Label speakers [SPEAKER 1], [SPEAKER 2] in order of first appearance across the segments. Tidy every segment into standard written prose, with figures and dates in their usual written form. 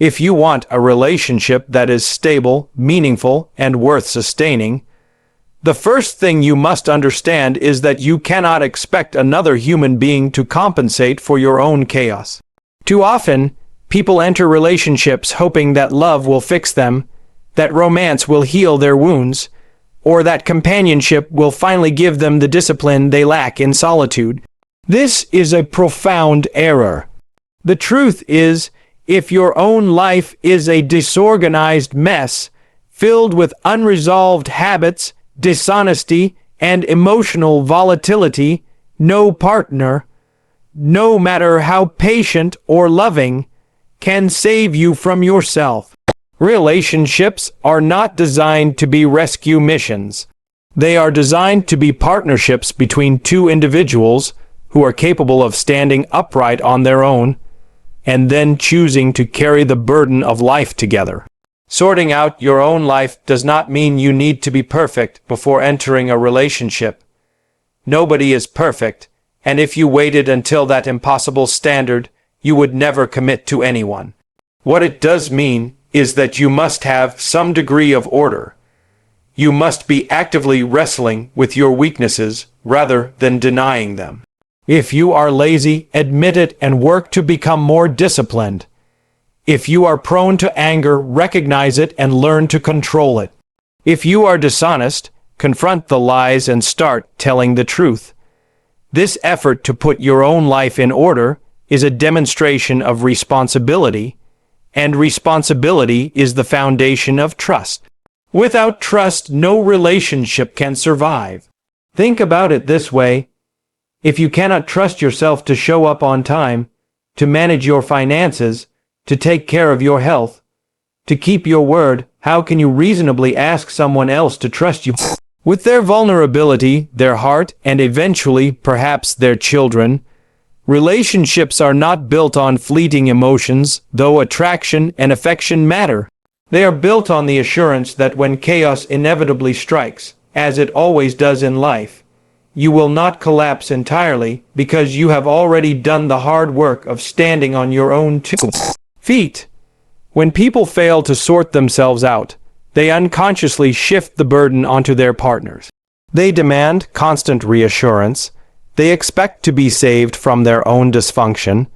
[SPEAKER 1] If you want a relationship that is stable, meaningful, and worth sustaining, the first thing you must understand is that you cannot expect another human being to compensate for your own chaos. Too often, people enter relationships hoping that love will fix them, that romance will heal their wounds, or that companionship will finally give them the discipline they lack in solitude. This is a profound error. The truth is, if your own life is a disorganized mess, filled with unresolved habits, dishonesty, and emotional volatility, no partner, no matter how patient or loving, can save you from yourself. Relationships are not designed to be rescue missions. They are designed to be partnerships between two individuals who are capable of standing upright on their own and then choosing to carry the burden of life together. Sorting out your own life does not mean you need to be perfect before entering a relationship. Nobody is perfect, and if you waited until that impossible standard, you would never commit to anyone. What it does mean is that you must have some degree of order. You must be actively wrestling with your weaknesses rather than denying them. If you are lazy, admit it and work to become more disciplined. If you are prone to anger, recognize it and learn to control it. If you are dishonest, confront the lies and start telling the truth. This effort to put your own life in order is a demonstration of responsibility, and responsibility is the foundation of trust. Without trust, no relationship can survive. Think about it this way. If you cannot trust yourself to show up on time, to manage your finances, to take care of your health, to keep your word, how can you reasonably ask someone else to trust you? With their vulnerability, their heart, and eventually, perhaps, their children, relationships are not built on fleeting emotions, though attraction and affection matter. They are built on the assurance that when chaos inevitably strikes, as it always does in life, you will not collapse entirely because you have already done the hard work of standing on your own 2 feet. When people fail to sort themselves out, they unconsciously shift the burden onto their partners. They demand constant reassurance, they expect to be saved from their own dysfunction,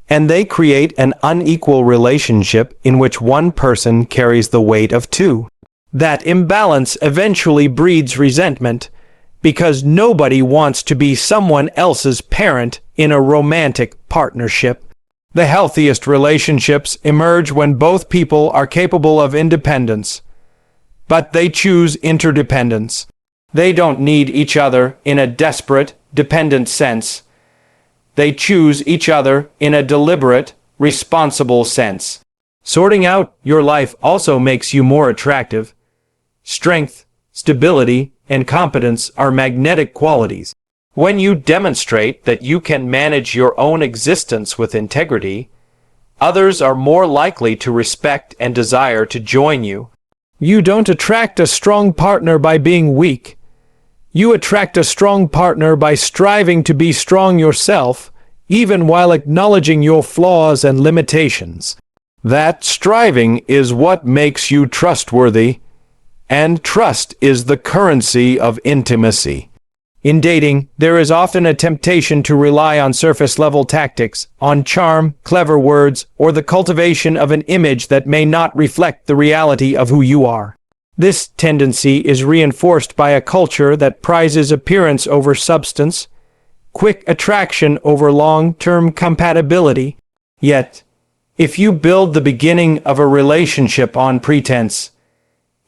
[SPEAKER 1] and they create an unequal relationship in which one person carries the weight of two. That imbalance eventually breeds resentment, because nobody wants to be someone else's parent in a romantic partnership. The healthiest relationships emerge when both people are capable of independence, but they choose interdependence. They don't need each other in a desperate, dependent sense. They choose each other in a deliberate, responsible sense. Sorting out your life also makes you more attractive. Strength, stability, and competence are magnetic qualities. When you demonstrate that you can manage your own existence with integrity, others are more likely to respect and desire to join you. You don't attract a strong partner by being weak. You attract a strong partner by striving to be strong yourself, even while acknowledging your flaws and limitations. That striving is what makes you trustworthy, and trust is the currency of intimacy. In dating, there is often a temptation to rely on surface-level tactics, on charm, clever words, or the cultivation of an image that may not reflect the reality of who you are. This tendency is reinforced by a culture that prizes appearance over substance, quick attraction over long-term compatibility. Yet, if you build the beginning of a relationship on pretense,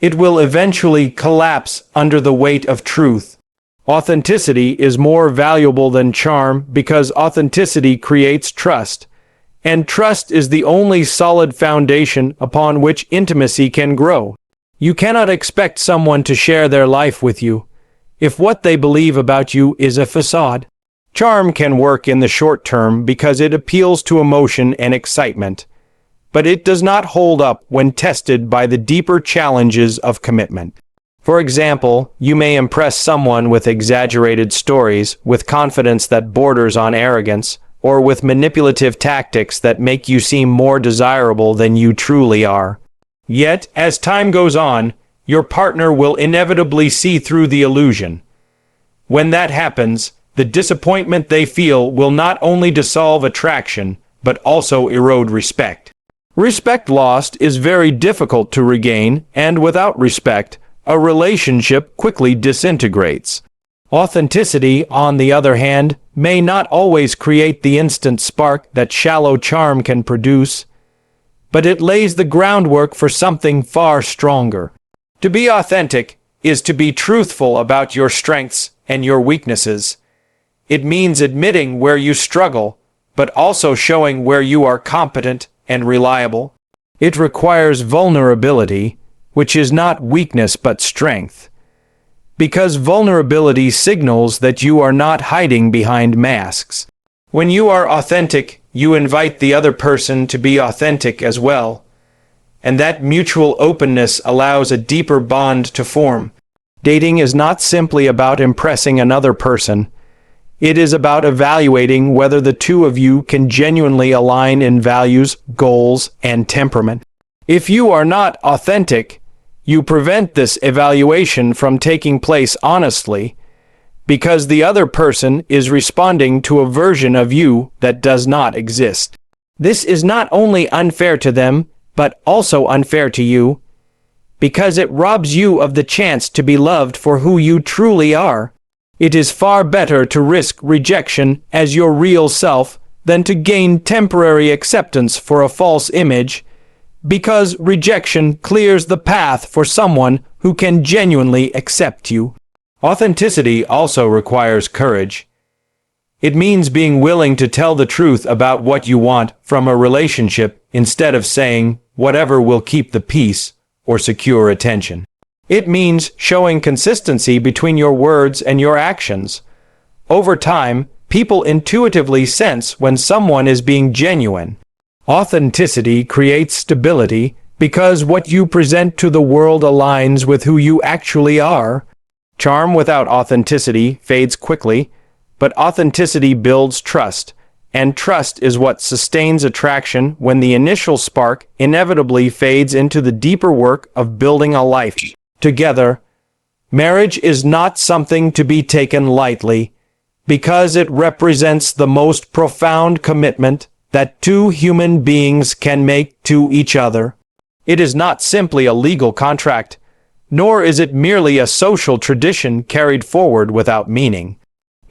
[SPEAKER 1] it will eventually collapse under the weight of truth. Authenticity is more valuable than charm because authenticity creates trust, and trust is the only solid foundation upon which intimacy can grow. You cannot expect someone to share their life with you if what they believe about you is a facade. Charm can work in the short term because it appeals to emotion and excitement, but it does not hold up when tested by the deeper challenges of commitment. For example, you may impress someone with exaggerated stories, with confidence that borders on arrogance, or with manipulative tactics that make you seem more desirable than you truly are. Yet, as time goes on, your partner will inevitably see through the illusion. When that happens, the disappointment they feel will not only dissolve attraction, but also erode respect. Respect lost is very difficult to regain, and without respect, a relationship quickly disintegrates. Authenticity, on the other hand, may not always create the instant spark that shallow charm can produce, but it lays the groundwork for something far stronger. To be authentic is to be truthful about your strengths and your weaknesses. It means admitting where you struggle, but also showing where you are competent and reliable. It requires vulnerability, which is not weakness but strength, because vulnerability signals that you are not hiding behind masks. When you are authentic, you invite the other person to be authentic as well, and that mutual openness allows a deeper bond to form. Dating is not simply about impressing another person. It is about evaluating whether the two of you can genuinely align in values, goals, and temperament. If you are not authentic, you prevent this evaluation from taking place honestly, because the other person is responding to a version of you that does not exist. This is not only unfair to them, but also unfair to you, because it robs you of the chance to be loved for who you truly are. It is far better to risk rejection as your real self than to gain temporary acceptance for a false image, because rejection clears the path for someone who can genuinely accept you. Authenticity also requires courage. It means being willing to tell the truth about what you want from a relationship instead of saying whatever will keep the peace or secure attention. It means showing consistency between your words and your actions. Over time, people intuitively sense when someone is being genuine. Authenticity creates stability because what you present to the world aligns with who you actually are. Charm without authenticity fades quickly, but authenticity builds trust, and trust is what sustains attraction when the initial spark inevitably fades into the deeper work of building a life together. Marriage is not something to be taken lightly, because it represents the most profound commitment that two human beings can make to each other. It is not simply a legal contract, nor is it merely a social tradition carried forward without meaning.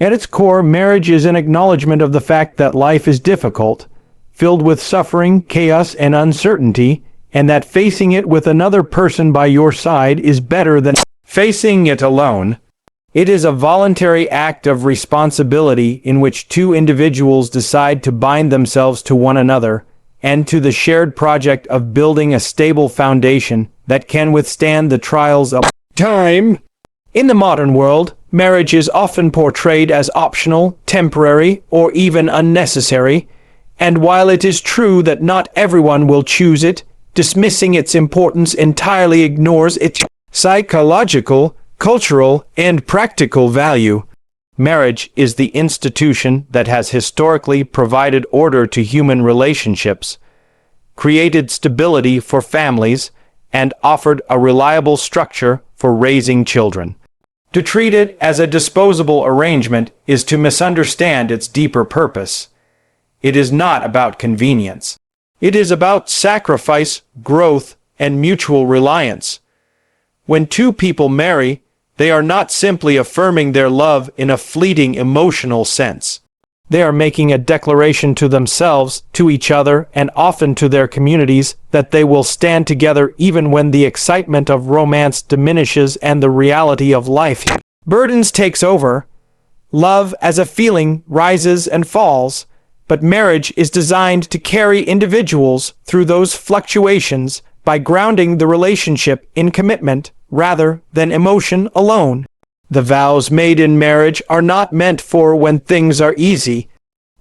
[SPEAKER 1] At its core, marriage is an acknowledgement of the fact that life is difficult, filled with suffering, chaos, and uncertainty, and that facing it with another person by your side is better than facing it alone. It is a voluntary act of responsibility in which two individuals decide to bind themselves to one another and to the shared project of building a stable foundation that can withstand the trials of time. In the modern world, marriage is often portrayed as optional, temporary, or even unnecessary, and while it is true that not everyone will choose it, dismissing its importance entirely ignores its psychological, cultural, and practical value. Marriage is the institution that has historically provided order to human relationships, created stability for families, and offered a reliable structure for raising children. To treat it as a disposable arrangement is to misunderstand its deeper purpose. It is not about convenience. It is about sacrifice, growth, and mutual reliance. When two people marry, they are not simply affirming their love in a fleeting emotional sense. They are making a declaration to themselves, to each other, and often to their communities that they will stand together even when the excitement of romance diminishes and the reality of life burdens takes over. Love as a feeling rises and falls, but marriage is designed to carry individuals through those fluctuations by grounding the relationship in commitment rather than emotion alone. The vows made in marriage are not meant for when things are easy.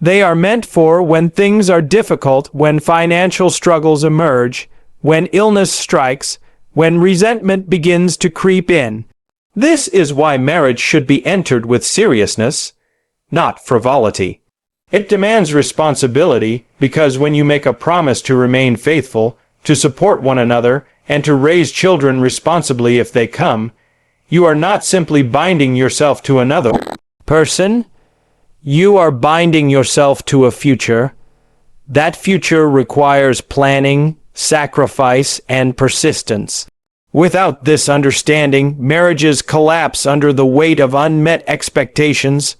[SPEAKER 1] They are meant for when things are difficult, when financial struggles emerge, when illness strikes, when resentment begins to creep in. This is why marriage should be entered with seriousness, not frivolity. It demands responsibility because when you make a promise to remain faithful, to support one another, and to raise children responsibly if they come, you are not simply binding yourself to another person, you are binding yourself to a future. That future requires planning, sacrifice, and persistence. Without this understanding, marriages collapse under the weight of unmet expectations,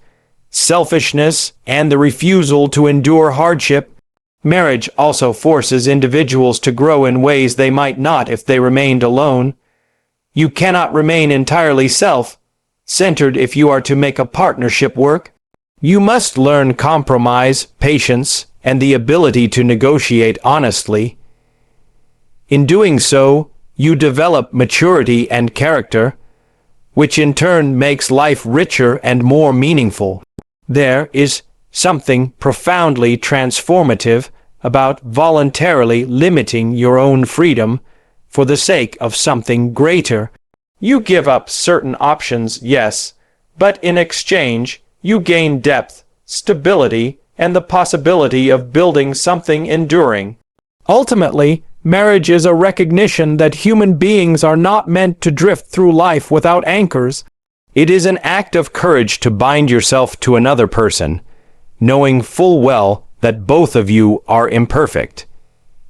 [SPEAKER 1] selfishness, and the refusal to endure hardship. Marriage also forces individuals to grow in ways they might not if they remained alone. You cannot remain entirely self-centered if you are to make a partnership work. You must learn compromise, patience, and the ability to negotiate honestly. In doing so, you develop maturity and character, which in turn makes life richer and more meaningful. There is something profoundly transformative about voluntarily limiting your own freedom for the sake of something greater. You give up certain options, yes, but in exchange, you gain depth, stability, and the possibility of building something enduring. Ultimately, marriage is a recognition that human beings are not meant to drift through life without anchors. It is an act of courage to bind yourself to another person, knowing full well that both of you are imperfect,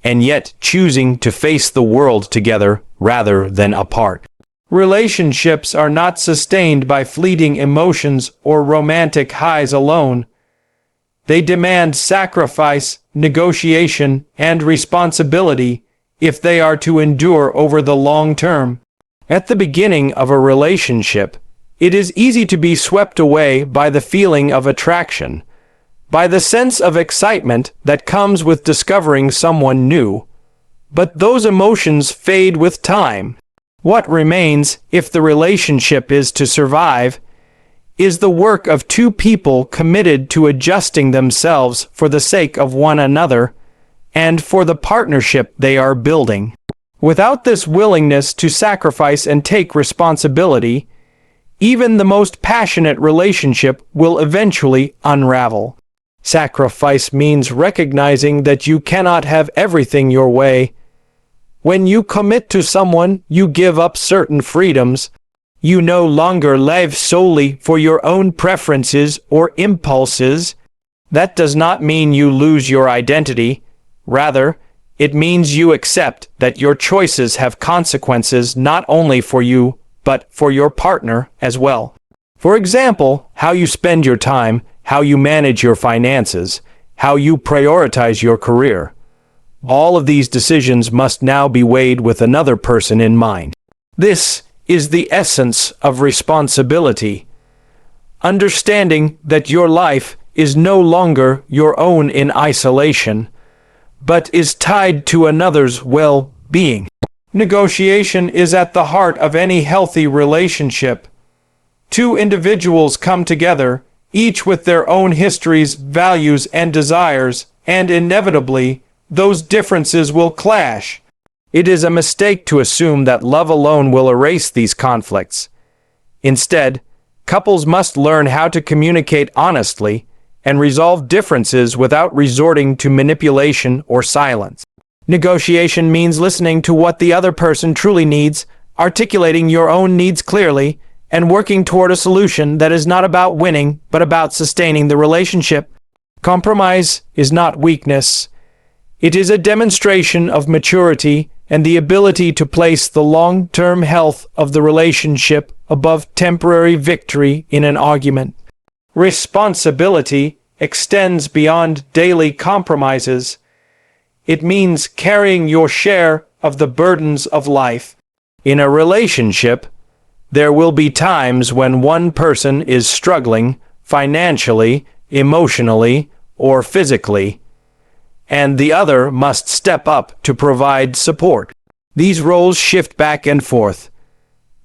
[SPEAKER 1] and yet choosing to face the world together rather than apart. Relationships are not sustained by fleeting emotions or romantic highs alone. They demand sacrifice, negotiation, and responsibility if they are to endure over the long term. At the beginning of a relationship, it is easy to be swept away by the feeling of attraction, by the sense of excitement that comes with discovering someone new. But those emotions fade with time. What remains, if the relationship is to survive, is the work of two people committed to adjusting themselves for the sake of one another and for the partnership they are building. Without this willingness to sacrifice and take responsibility, even the most passionate relationship will eventually unravel. Sacrifice means recognizing that you cannot have everything your way. When you commit to someone, you give up certain freedoms. You no longer live solely for your own preferences or impulses. That does not mean you lose your identity. Rather, it means you accept that your choices have consequences not only for you, but for your partner as well. For example, how you spend your time, how you manage your finances, how you prioritize your career. All of these decisions must now be weighed with another person in mind. This is the essence of responsibility. Understanding that your life is no longer your own in isolation, but is tied to another's well-being. Negotiation is at the heart of any healthy relationship. Two individuals come together, each with their own histories, values, and desires, and inevitably, those differences will clash. It is a mistake to assume that love alone will erase these conflicts. Instead, couples must learn how to communicate honestly and resolve differences without resorting to manipulation or silence. Negotiation means listening to what the other person truly needs, articulating your own needs clearly, and working toward a solution that is not about winning, but about sustaining the relationship. Compromise is not weakness. It is a demonstration of maturity and the ability to place the long-term health of the relationship above temporary victory in an argument. Responsibility extends beyond daily compromises. It means carrying your share of the burdens of life. In a relationship, there will be times when one person is struggling financially, emotionally, or physically, and the other must step up to provide support. These roles shift back and forth,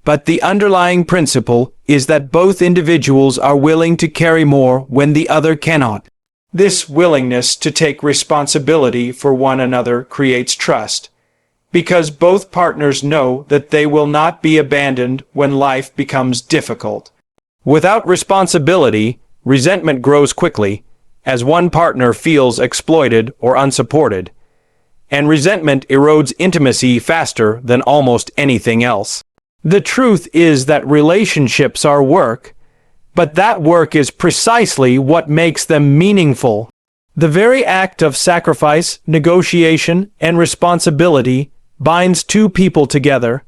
[SPEAKER 1] but the underlying principle is that both individuals are willing to carry more when the other cannot. This willingness to take responsibility for one another creates trust, because both partners know that they will not be abandoned when life becomes difficult. Without responsibility, resentment grows quickly, as one partner feels exploited or unsupported, and resentment erodes intimacy faster than almost anything else. The truth is that relationships are work, but that work is precisely what makes them meaningful. The very act of sacrifice, negotiation, and responsibility binds two people together,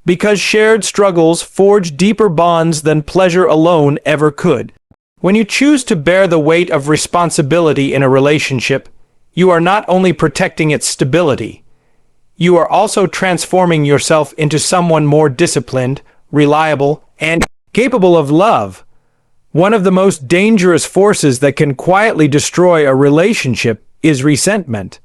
[SPEAKER 1] because shared struggles forge deeper bonds than pleasure alone ever could. When you choose to bear the weight of responsibility in a relationship, you are not only protecting its stability, you are also transforming yourself into someone more disciplined, reliable, and capable of love. One of the most dangerous forces that can quietly destroy a relationship is resentment,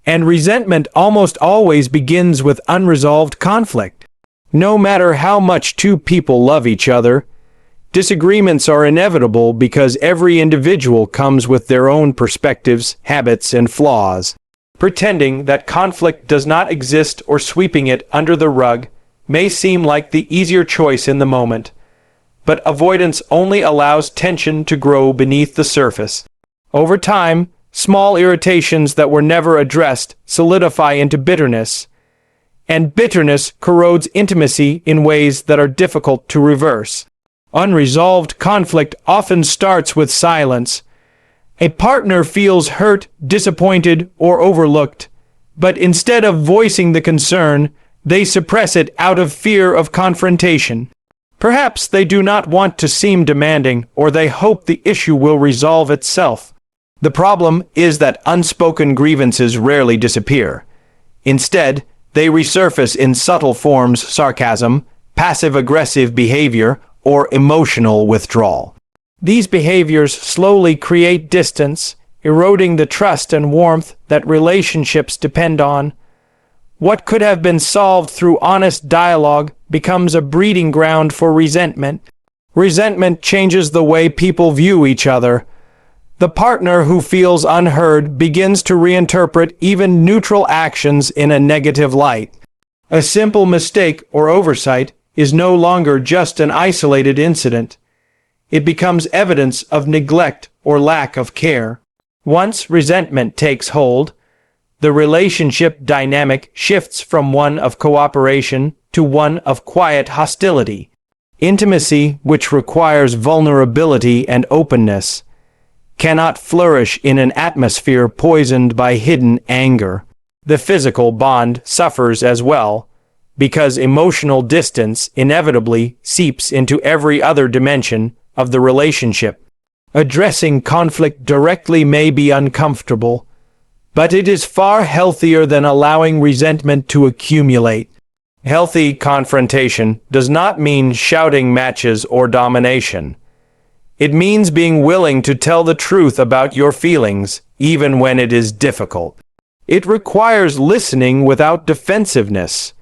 [SPEAKER 1] and resentment almost always begins with unresolved conflict. No matter how much two people love each other, disagreements are inevitable because every individual comes with their own perspectives, habits, and flaws. Pretending that conflict does not exist or sweeping it under the rug may seem like the easier choice in the moment, but avoidance only allows tension to grow beneath the surface. Over time, small irritations that were never addressed solidify into bitterness, and bitterness corrodes intimacy in ways that are difficult to reverse. Unresolved conflict often starts with silence. A partner feels hurt, disappointed, or overlooked, but instead of voicing the concern, they suppress it out of fear of confrontation. Perhaps they do not want to seem demanding, or they hope the issue will resolve itself. The problem is that unspoken grievances rarely disappear. Instead, they resurface in subtle forms: sarcasm, passive-aggressive behavior, or emotional withdrawal. These behaviors slowly create distance, eroding the trust and warmth that relationships depend on. What could have been solved through honest dialogue becomes a breeding ground for resentment. Resentment changes the way people view each other. The partner who feels unheard begins to reinterpret even neutral actions in a negative light. A simple mistake or oversight is no longer just an isolated incident. It becomes evidence of neglect or lack of care. Once resentment takes hold, the relationship dynamic shifts from one of cooperation to one of quiet hostility. Intimacy, which requires vulnerability and openness, cannot flourish in an atmosphere poisoned by hidden anger. The physical bond suffers as well, because emotional distance inevitably seeps into every other dimension of the relationship. Addressing conflict directly may be uncomfortable, but it is far healthier than allowing resentment to accumulate. Healthy confrontation does not mean shouting matches or domination. It means being willing to tell the truth about your feelings, even when it is difficult. It requires listening without defensiveness,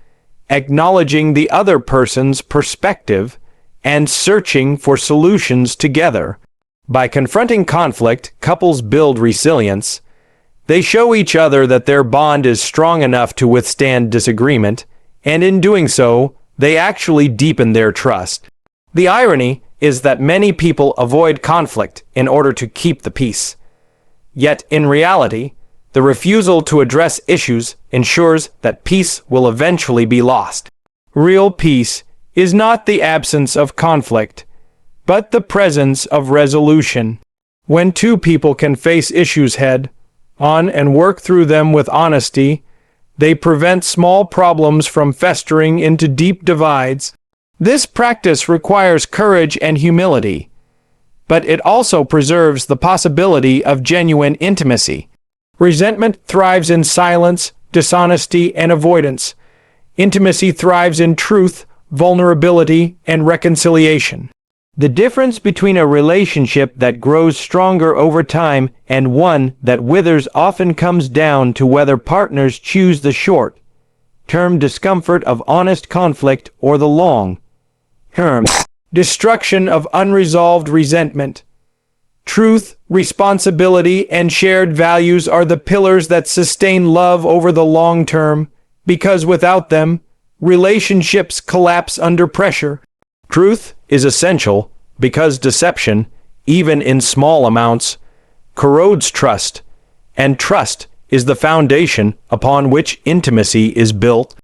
[SPEAKER 1] acknowledging the other person's perspective, and searching for solutions together. By confronting conflict, couples build resilience. They show each other that their bond is strong enough to withstand disagreement, and in doing so, they actually deepen their trust. The irony is that many people avoid conflict in order to keep the peace. Yet, in reality, the refusal to address issues ensures that peace will eventually be lost. Real peace is not the absence of conflict, but the presence of resolution. When two people can face issues head on and work through them with honesty, they prevent small problems from festering into deep divides. This practice requires courage and humility, but it also preserves the possibility of genuine intimacy. Resentment thrives in silence, dishonesty, and avoidance. Intimacy thrives in truth, vulnerability, and reconciliation. The difference between a relationship that grows stronger over time and one that withers often comes down to whether partners choose the short-term discomfort of honest conflict or the long-term destruction of unresolved resentment. Truth, responsibility, and shared values are the pillars that sustain love over the long term, because without them, relationships collapse under pressure. Truth is essential because deception, even in small amounts, corrodes trust, and trust is the foundation upon which intimacy is built.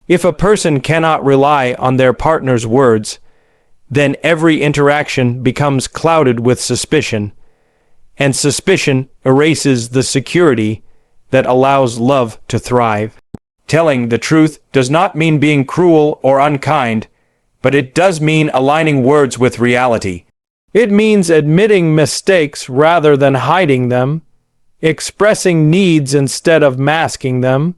[SPEAKER 1] If a person cannot rely on their partner's words, then every interaction becomes clouded with suspicion, and suspicion erases the security that allows love to thrive. Telling the truth does not mean being cruel or unkind, but it does mean aligning words with reality. It means admitting mistakes rather than hiding them, expressing needs instead of masking them,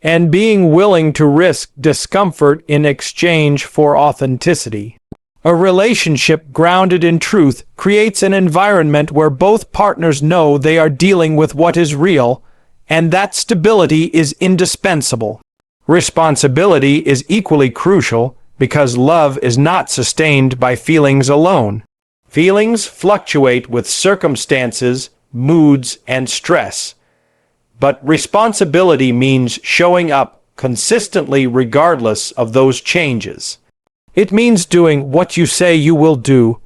[SPEAKER 1] and being willing to risk discomfort in exchange for authenticity. A relationship grounded in truth creates an environment where both partners know they are dealing with what is real, and that stability is indispensable. Responsibility is equally crucial because love is not sustained by feelings alone. Feelings fluctuate with circumstances, moods, and stress. But responsibility means showing up consistently regardless of those changes. It means doing what you say you will do,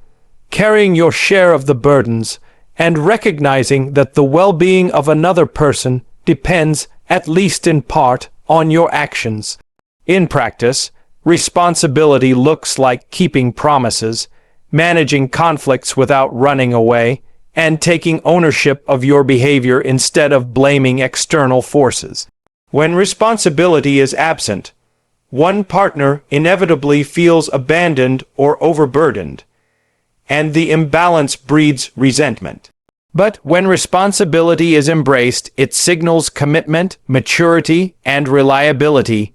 [SPEAKER 1] carrying your share of the burdens, and recognizing that the well-being of another person depends, at least in part, on your actions. In practice, responsibility looks like keeping promises, managing conflicts without running away, and taking ownership of your behavior instead of blaming external forces. When responsibility is absent, one partner inevitably feels abandoned or overburdened, and the imbalance breeds resentment. But when responsibility is embraced, it signals commitment, maturity, and reliability,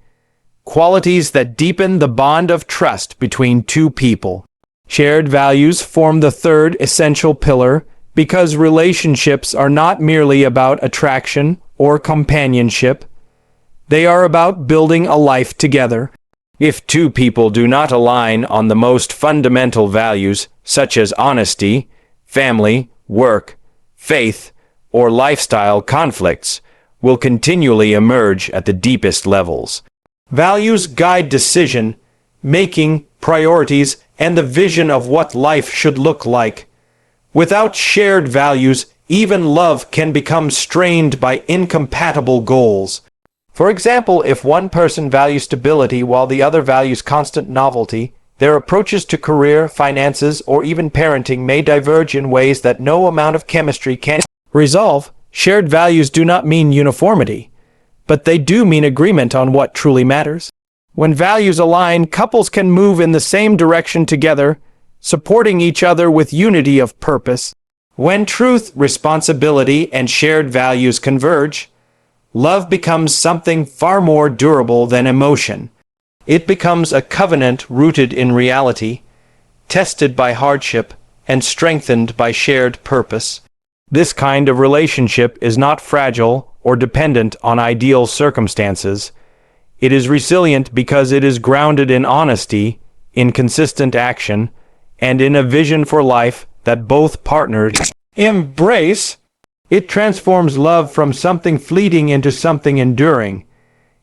[SPEAKER 1] qualities that deepen the bond of trust between two people. Shared values form the third essential pillar because relationships are not merely about attraction or companionship. They are about building a life together. If two people do not align on the most fundamental values, such as honesty, family, work, faith, or lifestyle, conflicts will continually emerge at the deepest levels. Values guide decision making, priorities, and the vision of what life should look like. Without shared values, even love can become strained by incompatible goals. For example, if one person values stability while the other values constant novelty, their approaches to career, finances, or even parenting may diverge in ways that no amount of chemistry can resolve. Shared values do not mean uniformity, but they do mean agreement on what truly matters. When values align, couples can move in the same direction together, supporting each other with unity of purpose. When truth, responsibility, and shared values converge, love becomes something far more durable than emotion. It becomes a covenant rooted in reality, tested by hardship, and strengthened by shared purpose. This kind of relationship is not fragile or dependent on ideal circumstances. It is resilient because it is grounded in honesty, in consistent action, and in a vision for life that both partners embrace. It transforms love from something fleeting into something enduring,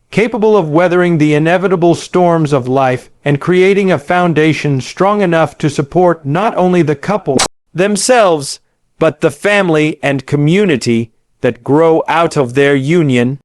[SPEAKER 1] capable of weathering the inevitable storms of life and creating a foundation strong enough to support not only the couple themselves, but the family and community that grow out of their union.